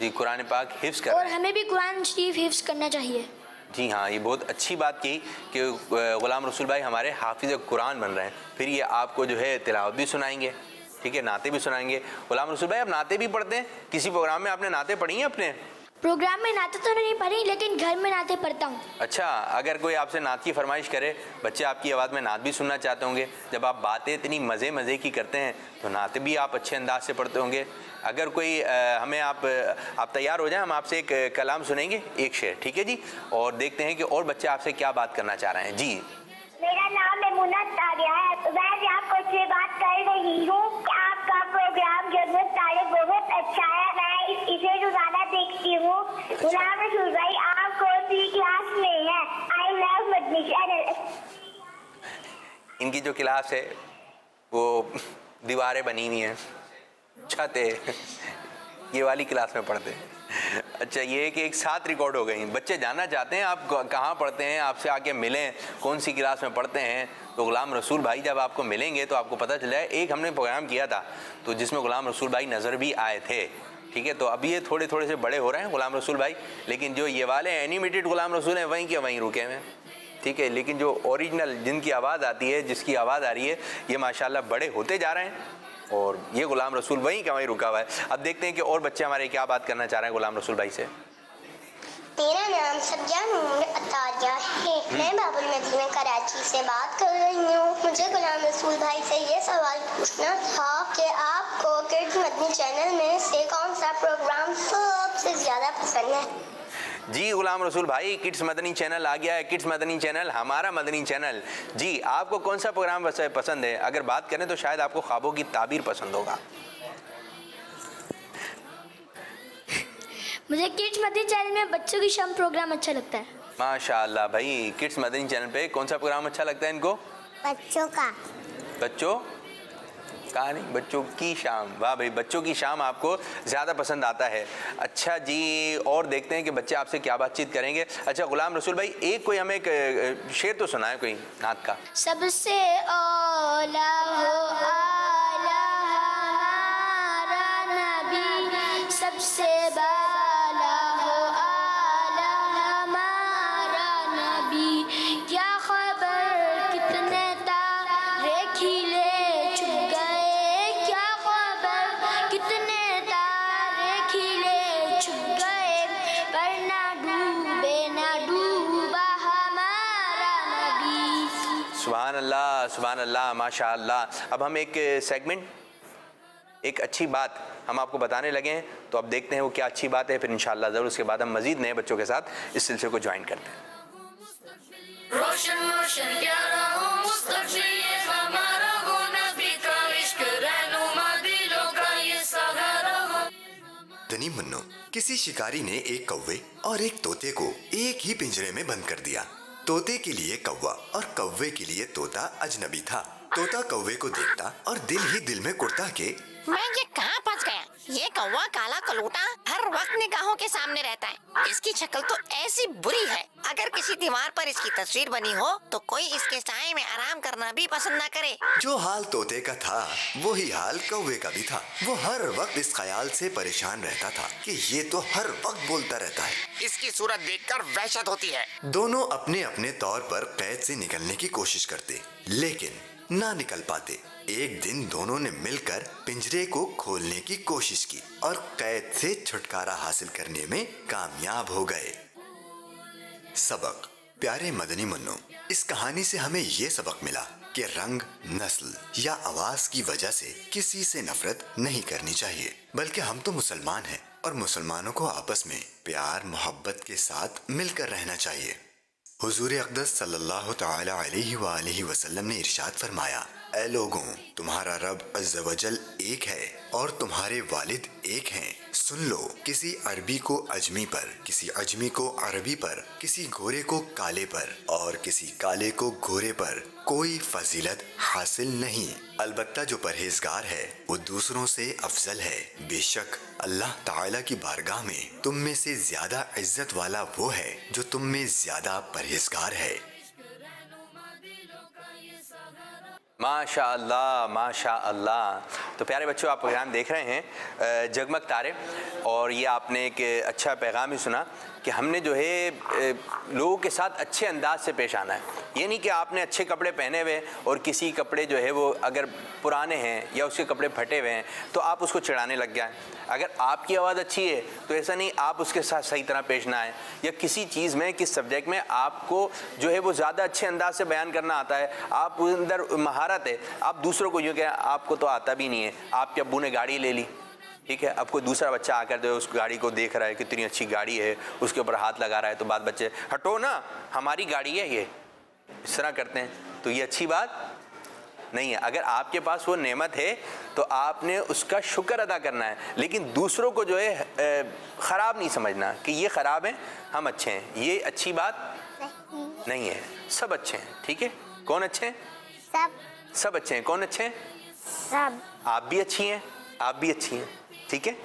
जी, कुरान पाक हिफ्ज़ कर और रहे हैं। हमें भी कुरान शरीफ हिफ्ज़ करना चाहिए। जी हाँ, ये बहुत अच्छी बात की कि ग़ुलाम रसूल भाई हमारे हाफिज़ कुरान बन रहे हैं। फिर ये आपको जो है तिलावत भी सुनाएंगे, ठीक है, नाते भी सुनाएंगे। ग़ुलाम रसूल भाई आप नाते भी पढ़ते हैं? किसी प्रोग्राम में आपने नाते पढ़ी हैं अपने? प्रोग्राम में नाते तो नहीं पढ़ी, लेकिन घर में नाते पढ़ता हूँ। अच्छा, अगर कोई आपसे नात की फरमाइश करे, बच्चे आपकी आवाज़ में नात भी सुनना चाहते होंगे, जब आप बातें इतनी मज़े की करते हैं तो नाते भी आप अच्छे अंदाज से पढ़ते होंगे। अगर कोई हमें आप तैयार हो जाएं, हम आपसे एक कलाम सुनेंगे, एक शेर, ठीक है जी, और देखते हैं कि और बच्चे आपसे क्या बात करना चाह रहे हैं। जी, मेरा नाम मेमुना तारिया है, मैं आपको से बात कर रही हूँ। आपका प्रोग्राम जन्नत तारे बहुत अच्छा है, मैं इसे रोजाना देखती हूँ। गुलाम रसूल भाई आप कौन सी क्लास में है? I love Madani channel. इनकी जो क्लास है वो दीवारें बनी हुई हैं, छत है, ये वाली क्लास में पढ़ते हैं। अच्छा, ये है कि एक साथ रिकॉर्ड हो गई। बच्चे जानना चाहते हैं आप कहाँ पढ़ते हैं, आपसे आके मिलें, कौन सी क्लास में पढ़ते हैं। तो ग़ुलाम रसूल भाई जब आपको मिलेंगे तो आपको पता चला है। एक हमने प्रोग्राम किया था तो जिसमें ग़ुलाम रसूल भाई नज़र भी आए थे, ठीक है। तो अभी ये थोड़े से बड़े हो रहे हैं ग़ुलाम रसूल भाई, लेकिन जो ये वाले एनिमेटेड ग़ुलाम रसूल हैं वहीं के वहीं रुके हुए हैं, ठीक है। लेकिन जो ओरिजिनल जिनकी आवाज़ आती है, जिसकी आवाज़ आ रही है, ये माशाल्लाह बड़े होते जा रहे हैं और ये ग़ुलाम रसूल वहीं का वहीं रुका हुआ है। अब देखते हैं कि और बच्चे हमारे क्या बात करना चाह रहे हैं ग़ुलाम रसूल भाई से। मेरा नाम सब्जा नूर अतारिया है, मैं बाबुल मदीना कराची से बात कर रही हूँ। मुझे ग़ुलाम रसूल भाई से ये सवाल पूछना था कि आपको किड्स मदनी चैनल में से कौन सा प्रोग्राम सबसे ज़्यादा पसंद है? जी ग़ुलाम रसूल भाई, किड्स मदनी चैनल आ गया है। किड्स मदनी चैनल हमारा मदनी चैनल। जी, आपको कौन सा प्रोग्राम पसंद है? अगर बात करें तो शायद आपको ख्वाबों की ताबीर पसंद होगा। मुझे किड्स मदनी चैनल में बच्चों की शाम प्रोग्राम अच्छा लगता है। माशाअल्लाह भाई, किड्स मदनी चैनल पे कौन सा प्रोग्राम अच्छा लगता है इनको? बच्चों का। बच्चों कहा नहीं, बच्चों की शाम। वाह भाई, बच्चों की शाम आपको ज़्यादा पसंद आता है। अच्छा जी, और देखते हैं कि बच्चे आपसे क्या बातचीत करेंगे। अच्छा ग़ुलाम रसूल भाई, एक कोई हमें एक शेर तो सुनाए कोई नात का। सबसे औला हो आला हमारा नबी, सबसे बाला हो आला हमारा नबी। क्या खबर कितने तारे खिले छुप गए, क्या खबर कितने तारे खिले छुप गए, पर ना डूबा हमारा नबी। सुभान अल्लाह, माशाअल्लाह। अब हम एक सेगमेंट, एक अच्छी बात हम आपको बताने लगे हैं, तो अब देखते हैं वो क्या अच्छी बात है। फिर इंशाअल्लाह ज़रूर उसके बाद हम मज़ीद नए बच्चों के साथ इस सिलसिले को ज्वाइन करते हैं। रोशन रोशन प्यारा हो मुस्तफ़ी ये हमारा हो, नबी का इश्क रहनुमा दिलों का ये सहारा हो। धनी मुन्नो, किसी शिकारी ने एक कौवे और एक तोते को एक ही पिंजरे में बंद कर दिया। तोते के लिए कौवा और कौवे के लिए तोता अजनबी था। तोता कौवे को देखता और दिल ही दिल में कुड़ता के मैं ये कहाँ फंस गया। ये कौवा काला कलूटा हर वक्त निगाहों के सामने रहता है। इसकी शक्ल तो ऐसी बुरी है, अगर किसी दीवार पर इसकी तस्वीर बनी हो तो कोई इसके साए में आराम करना भी पसंद न करे। जो हाल तोते का था वही हाल कौवे का भी था। वो हर वक्त इस ख्याल से परेशान रहता था कि ये तो हर वक्त बोलता रहता है। इसकी सूरत देखकर वहशत होती है। दोनों अपने अपने तौर पर कैद से निकलने की कोशिश करते, लेकिन ना निकल पाते। एक दिन दोनों ने मिलकर पिंजरे को खोलने की कोशिश की और कैद से छुटकारा हासिल करने में कामयाब हो गए। सबक। प्यारे मदनी मुन्नो, इस कहानी से हमें ये सबक मिला कि रंग, नस्ल या आवाज की वजह से किसी से नफरत नहीं करनी चाहिए, बल्कि हम तो मुसलमान हैं और मुसलमानों को आपस में प्यार मोहब्बत के साथ मिलकर रहना चाहिए। हुजूर अक़दस सल्लल्लाहु तआला अलैहि वसल्लम ने इरशाद फरमाया, ऐ लोगों, तुम्हारा रब अज़्ज़ वजल एक है और तुम्हारे वालिद एक हैं। सुन लो, किसी अरबी को अजमी पर, किसी अजमी को अरबी पर, किसी गोरे को काले पर और किसी काले को गोरे पर कोई फजीलत हासिल नहीं। अलबत्ता जो परहेजगार है वो दूसरों से अफजल है। बेशक अल्लाह ताला की बारगाह में तुम में से ज्यादा इज्जत वाला वो है जो तुम में ज्यादा परहेजगार है। माशा अल्लाह, माशा अल्लाह। तो प्यारे बच्चों, आप प्रोग्राम देख रहे हैं जगमग तारे, और ये आपने एक अच्छा पैगाम ही सुना कि हमने जो है लोगों के साथ अच्छे अंदाज से पेश आना है। ये नहीं कि आपने अच्छे कपड़े पहने हुए और किसी कपड़े जो है वो अगर पुराने हैं या उसके कपड़े फटे हुए हैं तो आप उसको चिढ़ाने लग जाएं। अगर आपकी आवाज़ अच्छी है तो ऐसा नहीं आप उसके साथ सही तरह पेश ना आए, या किसी चीज़ में, किस सब्जेक्ट में आपको जो है वो ज़्यादा अच्छे अंदाज से बयान करना आता है, आप अंदर महारत है, आप दूसरों को यूँ कहें आपको तो आता भी नहीं है, आपके अब्बू ने गाड़ी ले ली, ठीक है, अब कोई दूसरा बच्चा आकर जो उस गाड़ी को देख रहा है कितनी अच्छी गाड़ी है, उसके ऊपर हाथ लगा रहा है, तो बाद बच्चे हटो ना, हमारी गाड़ी है ये, इस तरह करते हैं, तो ये अच्छी बात नहीं है। अगर आपके पास वो नेमत है तो आपने उसका शुक्र अदा करना है, लेकिन दूसरों को जो है ख़राब नहीं समझना कि ये ख़राब है हम अच्छे हैं, ये अच्छी बात नहीं है। सब अच्छे हैं, ठीक है। कौन अच्छे हैं? सब अच्छे हैं। कौन अच्छे हैं? सब। आप भी अच्छी हैं, आप भी अच्छी हैं, ठीक है।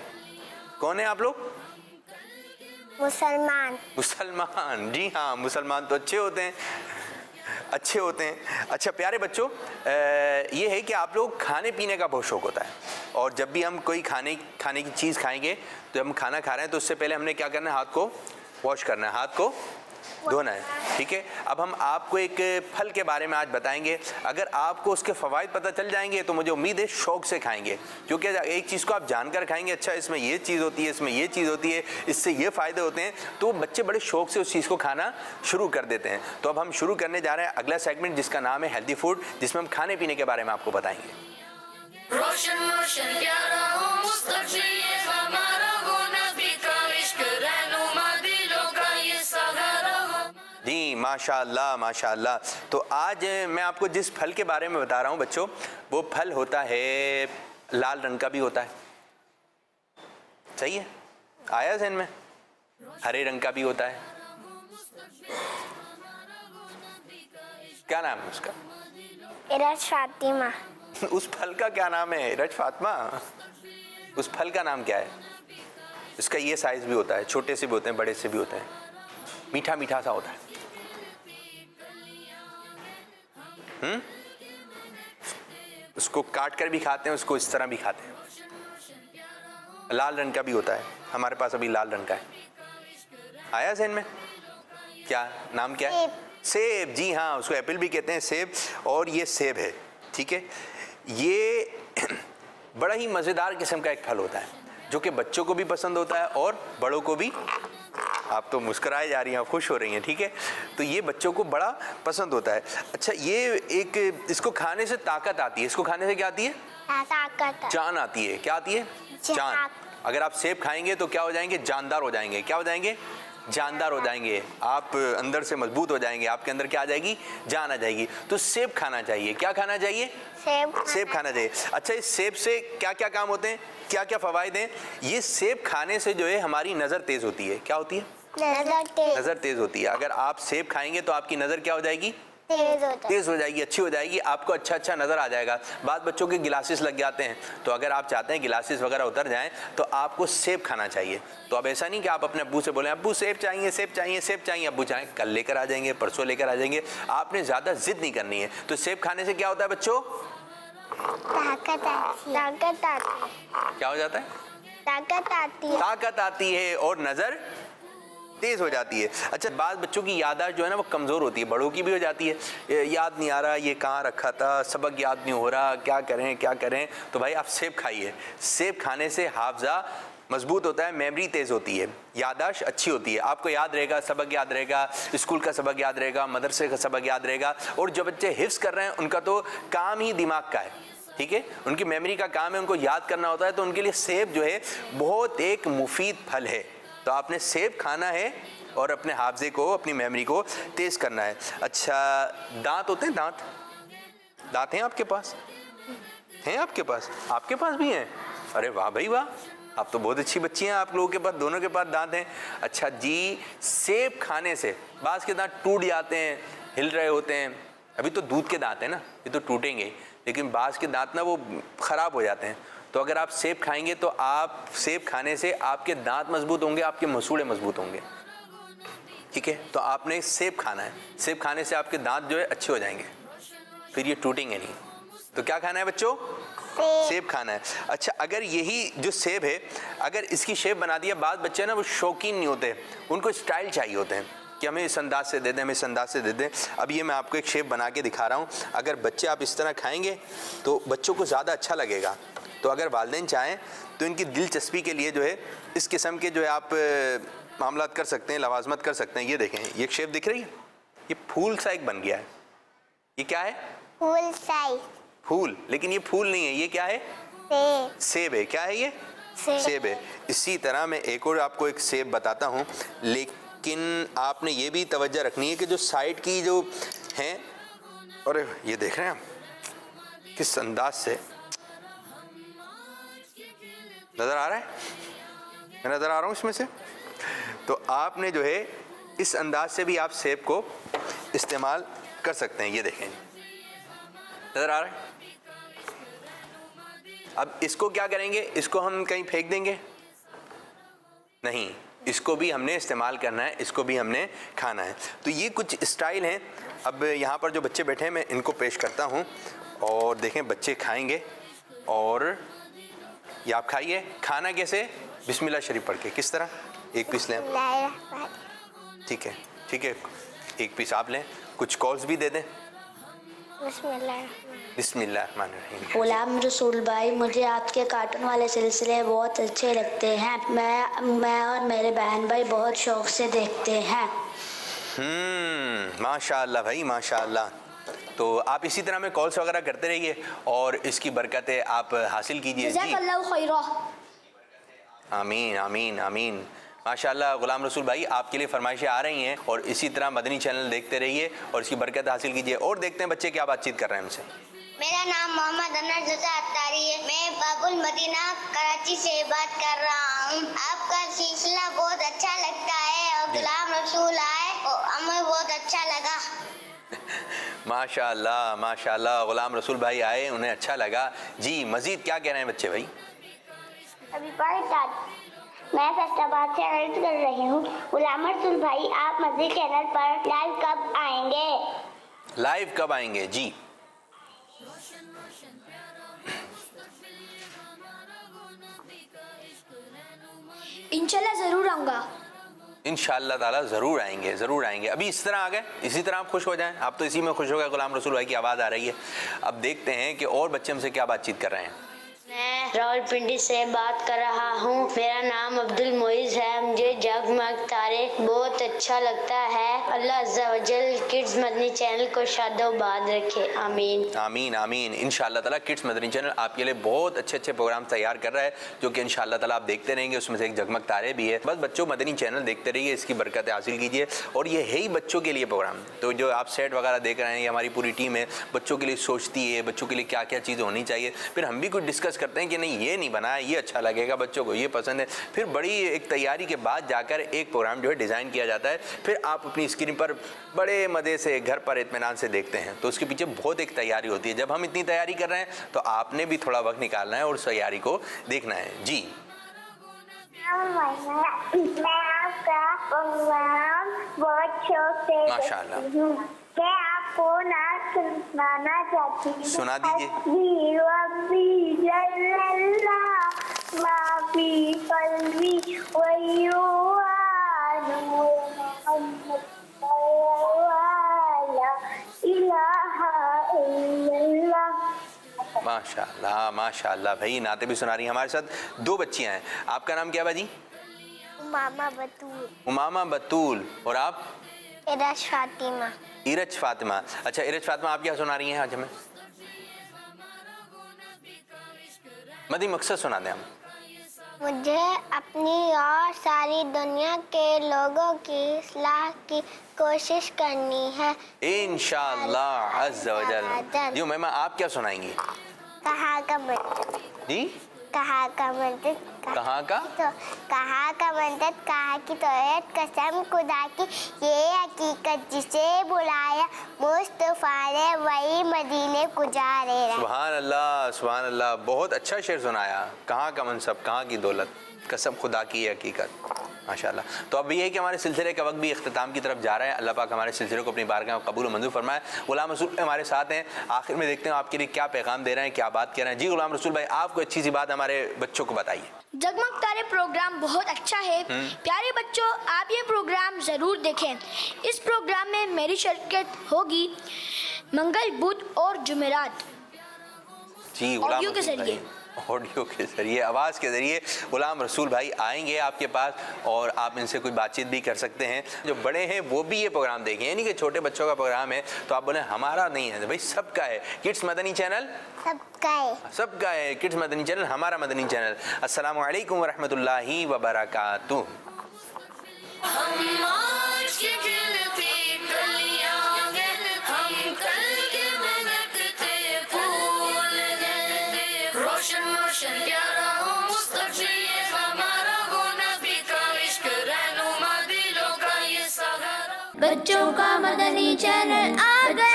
कौन है आप लोग? मुसलमान। मुसलमान, जी हाँ, मुसलमान तो अच्छे होते हैं, अच्छे होते हैं। अच्छा प्यारे बच्चों, ये है कि आप लोग खाने पीने का बहुत शौक़ होता है, और जब भी हम कोई खाने की चीज़ खाएंगे तो हम खाना खा रहे हैं तो उससे पहले हमने क्या करना है? हाथ को वॉश करना है, हाथ को धोना है, ठीक है। अब हम आपको एक फल के बारे में आज बताएंगे। अगर आपको उसके फ़वाइद पता चल जाएंगे तो मुझे उम्मीद है शौक़ से खाएंगे, क्योंकि एक चीज़ को आप जानकर खाएंगे, अच्छा इसमें ये चीज़ होती है, इसमें ये चीज़ होती है, इससे ये फ़ायदे होते हैं, तो बच्चे बड़े शौक़ से उस चीज़ को खाना शुरू कर देते हैं। तो अब हम शुरू करने जा रहे हैं अगला सेगमेंट जिसका नाम है हेल्दी फूड, जिसमें हम खाने पीने के बारे में आपको बताएंगे। रोशन रोशन प्यारा हो मुस्तक़बिल ये हमारा हो, नबी का इश्क रहनुमा दिलों का ये सहारा हो। जी माशाअल्लाह माशाअल्लाह। तो आज मैं आपको जिस फल के बारे में बता रहा हूँ बच्चों, वो फल होता है लाल रंग का भी होता है, सही है, आया ज़हन में? हरे रंग का भी होता है, क्या नाम है उसका? इरज फातिमा। उस फल का क्या नाम है? इरज फातिमा। उस फल का नाम क्या है? इसका ये साइज भी होता है, छोटे से भी होते हैं, बड़े से भी होते हैं, मीठा मीठा सा होता है। उसको काट कर भी खाते हैं, उसको इस तरह भी खाते हैं। लाल रंग का भी होता है, हमारे पास अभी लाल रंग का है। आया ज़हन में? क्या नाम क्या है? सेब। जी हाँ, उसको एप्पल भी कहते हैं, सेब, और ये सेब है, ठीक है। ये बड़ा ही मज़ेदार किस्म का एक फल होता है जो कि बच्चों को भी पसंद होता है और बड़ों को भी। आप तो मुस्कुराए जा रही हैं, खुश हो रही हैं, ठीक है। तो ये बच्चों को बड़ा पसंद होता है। अच्छा, ये एक, इसको खाने से ताकत आती है। इसको खाने से क्या आती है? ताकत। जान आती है। क्या आती है? जान। अगर आप सेब खाएंगे तो क्या हो जाएंगे? जानदार हो जाएंगे। क्या हो जाएंगे? जानदार हो जाएंगे। आप अंदर से मजबूत हो जाएंगे, आपके अंदर क्या आ जाएगी? जान आ जाएगी। तो सेब खाना चाहिए। क्या खाना चाहिए? सेब खाना चाहिए। अच्छा, इस सेब से क्या क्या काम होते हैं, क्या क्या फ़वाइद हैं? ये सेब खाने से जो है हमारी नज़र तेज़ होती है। क्या होती है? नज़र तेज़ होती है। अगर आप सेब खाएंगे तो आपकी नज़र क्या हो जाएगी? तेज़ हो जाएगी, अच्छी हो जाएगी, आपको अच्छा अच्छा नज़र आ जाएगा। बाद बच्चों के गिलासेस लग जाते हैं, तो अगर आप चाहते हैं गिलासेस वगैरह उतर जाएं तो आपको सेब खाना चाहिए। तो अब ऐसा नहीं कि आप अपने अब्बू से बोलें अब्बू सेब चाहिए, सेब चाहिए, सेब चाहिए। अब्बू चाहें कल लेकर आ जाएंगे, परसों लेकर आ जाएंगे। आपने ज़्यादा जिद नहीं करनी है। तो सेब खाने से क्या होता है बच्चों? ताकत आती है। क्या हो जाता है? ताकत आती है और नज़र तेज हो जाती है। अच्छा, बाद बच्चों की याददाश्त जो है ना वो कमज़ोर होती है, बड़ों की भी हो जाती है। याद नहीं आ रहा ये कहाँ रखा था, सबक याद नहीं हो रहा, क्या करें क्या करें। तो भाई आप सेब खाइए। सेब खाने से हाफजा मजबूत होता है, मेमोरी तेज़ होती है, याददाश्त अच्छी होती है, आपको याद रहेगा, सबक याद रहेगा, स्कूल का सबक याद रहेगा, मदरसे का सबक याद रहेगा। और जो बच्चे हिफ्ज़ कर रहे हैं उनका तो काम ही दिमाग का है, ठीक है, उनकी मेमोरी का काम है, उनको याद करना होता है। तो उनके लिए सेब जो है बहुत एक मुफीद फल है। तो आपने सेब खाना है और अपने हाफजे को, अपनी मेमोरी को तेज़ करना है। अच्छा, दांत होते हैं, दांत हैं आपके पास? हैं आपके पास? आपके पास भी हैं? अरे वाह भाई वाह, आप तो बहुत अच्छी बच्ची हैं, आप लोगों के पास, दोनों के पास दांत हैं। अच्छा जी, सेब खाने से बाज़ के दांत टूट जाते हैं, हिल रहे होते हैं। अभी तो दूध के दांत हैं ना, ये तो टूटेंगे, लेकिन बाज़ के दांत ना वो ख़राब हो जाते हैं। तो अगर आप सेब खाएंगे तो आप सेब खाने से आपके दांत मजबूत होंगे, आपके मसूड़े मजबूत होंगे, ठीक है। तो आपने सेब खाना है, सेब खाने से आपके दांत जो है अच्छे हो जाएंगे, फिर ये टूटेंगे नहीं। तो क्या खाना है बच्चों? सेब खाना है। अच्छा, अगर यही जो सेब है अगर इसकी शेप बना दिया, बाद बच्चे ना वो शौकीन नहीं होते, उनको स्टाइल चाहिए होते हैं कि हमें इस अंदाज से दे दें, हमें इस अंदाज से दे दें। अब ये मैं आपको एक शेप बना के दिखा रहा हूँ, अगर बच्चे आप इस तरह खाएंगे तो बच्चों को ज़्यादा अच्छा लगेगा। तो अगर वालिदैन चाहें तो इनकी दिलचस्पी के लिए जो है इस किस्म के जो है आप मामलात कर सकते हैं, लवाजमत कर सकते हैं। ये देखें, ये एक शेप दिख रही है, ये फूल सा एक बन गया है। ये क्या है? फूल साइज। फूल, लेकिन ये फूल नहीं है, ये क्या है? सेब। सेब है। क्या है ये? सेब है। इसी तरह मैं एक और आपको एक सेब बताता हूँ, लेकिन आपने ये भी तवज्जो रखनी है कि जो साइड की जो हैं, और ये देख रहे हैं आप किस अंदाज से नज़र आ रहा है, मैं नज़र आ रहा हूँ इसमें से। तो आपने जो है इस अंदाज से भी आप सेब को इस्तेमाल कर सकते हैं। ये देखें, नज़र आ रहा है। अब इसको क्या करेंगे? इसको हम कहीं फेंक देंगे? नहीं, इसको भी हमने इस्तेमाल करना है, इसको भी हमने खाना है। तो ये कुछ स्टाइल हैं। अब यहाँ पर जो बच्चे बैठे हैं मैं इनको पेश करता हूँ, और देखें बच्चे खाएंगे। और ये आप खाइए। खाना कैसे? बिस्मिल्लाह शरीफ पढ़ के। किस तरह? एक पीस लें। ठीक है, ठीक है, एक पीस आप लें। कुछ कॉल्स भी दे दें। बिस्मिल्लाहिर्रहमानिर्रहीम। गुलाम रसूल भाई, मुझे आपके कार्टून वाले सिलसिले बहुत अच्छे लगते हैं। मैं और मेरे बहन भाई बहुत शौक से देखते हैं। माशाअल्लाह भाई, माशाअल्लाह। तो आप इसी तरह में कॉल्स वगैरह करते रहिए और इसकी बरकतें आप हासिल कीजिए। जी, आमीन आमीन आमीन। माशाअल्लाह गुलाम रसूल भाई, आपके लिए फरमाइशें आ रही हैं, और इसी तरह मदनी चैनल देखते रहिए और इसकी बरकत हासिल कीजिए। और देखते हैं बच्चे क्या बातचीत कर रहे हैं हमसे। मेरा नाम मोहम्मद अनवर रज़ा अत्तारी है। मैं बाबुल मदीना कराची से बात कर रहा हूँ। आपका सिलसिला बहुत अच्छा लगता है, और गुलाम रसूल आए और हमें बहुत अच्छा लगा। माशाअल्लाह माशाअल्लाह, गुलाम रसूल भाई आए, उन्हें अच्छा लगा। जी, मजीद क्या कह रहे हैं बच्चे भाई? अभी मैं फैसलाबाद से अर्ज कर रही हूँ, गुलाम रसूल भाई आप मजीद चैनल पर लाइव कब आएंगे? लाइव कब आएंगे? जी, इंशाल्लाह जरूर आऊंगा। इंशाअल्लाह ताला ज़रूर आएंगे, ज़रूर आएंगे। अभी इस तरह आ गए, इसी तरह आप खुश हो जाएं। आप तो इसी में खुश हो गए, गुलाम रसूल भाई की आवाज़ आ रही है। अब देखते हैं कि और बच्चे हमसे क्या बातचीत कर रहे हैं। मैं रावलपिंडी से बात कर रहा हूँ। मेरा नाम अब्दुल मोइज है। मुझे जगमग तारे बहुत अच्छा लगता है। अल्लाह अज़्ज़ा वजल किड्स मदनी चैनल को शादोबाद रखे। आमीन आमीन आमीन। इंशाअल्लाह ताला किड्स मदनी चैनल आपके लिए बहुत अच्छे अच्छे प्रोग्राम तैयार कर रहा है, जो कि इंशाअल्लाह ताला आप देखते रहेंगे। उसमें से एक जगमग तारे भी है। बस बच्चों मदनी चैनल देखते रहिए, इसकी बरकत हासिल कीजिए। और ये है ही बच्चों के लिए प्रोग्राम। तो जो आप सेट वगैरह देख रहे हैं, ये हमारी पूरी टीम है, बच्चों के लिए सोचती है, बच्चों के लिए क्या क्या चीज़ें होनी चाहिए। फिर हम भी कुछ डिस्कस करते हैं कि नहीं ये नहीं बना है, ये अच्छा लगेगा, बच्चों को ये पसंद है। फिर बड़ी एक तैयारी के बाद जाकर एक प्रोग्राम जो है डिज़ाइन किया जाता है। फिर आप अपनी स्क्रीन पर बड़े मज़े से घर पर इत्मीनान से देखते हैं। तो उसके पीछे बहुत एक तैयारी होती है। जब हम इतनी तैयारी कर रहे हैं तो आपने भी थोड़ा वक्त निकालना है और उस तैयारी को देखना है। जी, मैं आपका प्रोग्राम बहुत शौक से माशाअल्लाह। देखती हूँ। मैं आपको नात सुनाना चाहती हूँ। सुना दीजिए। माशाअल्लाह माशाअल्लाह भाई, नाते भी सुना रही हैं। हमारे साथ दो बच्चियां हैं। आपका नाम क्या है बाजी? उमामा बतूल। उमामा बतूल। और आप? इरज फातिमा। इरज फातिमा। अच्छा इरज फातिमा, आप क्या सुना रही हैं आज हमें? मदी मकसद सुना दें हम। मुझे अपनी और सारी दुनिया के लोगों की इस्लाह की कोशिश करनी है, इंशाअल्लाह अज़्ज़ा वजल। जी उमैमा, आप क्या सुनाएंगी? कहा का मंदिर। जी, कहा का मंदिर कहाँ का? तो कहाँ का मंतत, कहाँ की तोयत, कसम खुदा की ये हकीकत जिसे बुलाया मुस्तफा ने वही मदीने गुजारे। सुभान अल्लाह, बहुत अच्छा शेर सुनाया। कहाँ का मनसब, कहाँ की दौलत, कसम खुदा की ये हकीकत, माशाल्लाह। तो अब ये है कि हमारे सिलसिले का वक्त भी इख्तिताम की तरफ जा रहा है। अल्लाह पाक हमारे सिलसिले को अपनी बारगाह में कबूल मंजूर फरमाए। गुलाम रसूल हमारे साथ हैं, आखिर में देखते हैं आपके लिए क्या पैगाम दे रहे हैं, क्या बात कह रहे हैं। जी गुलाम रसूल भाई, आप कोई अच्छी सी बात हमारे बच्चों को बताइए। जगमग तारे प्रोग्राम बहुत अच्छा है। प्यारे बच्चों, आप ये प्रोग्राम ज़रूर देखें। इस प्रोग्राम में मेरी शिरकत होगी मंगल, बुध और जुमेरात, जी ऑडियो के जरिए, ऑडियो के जरिए, आवाज़ के जरिए गुलाम रसूल भाई आएंगे आपके पास और आप इनसे कोई बातचीत भी कर सकते हैं। जो बड़े हैं वो भी ये प्रोग्राम देखें, यानी कि छोटे बच्चों का प्रोग्राम है तो आप बोले हमारा नहीं है, भाई सबका है। किड्स मदनी चैनल सबका है, किड्स मदनी चैनल हमारा मदनी चैनल। अस्सलामु अलैकुम वरहमतुल्लाहि वबरकातुहू। रोशन प्यारा हो मुस्तफी ये हमारा हो, नबी का इश्क रहनुमा दिलों का ये सहारा। बच्चों का मदनी चैनल आ गया।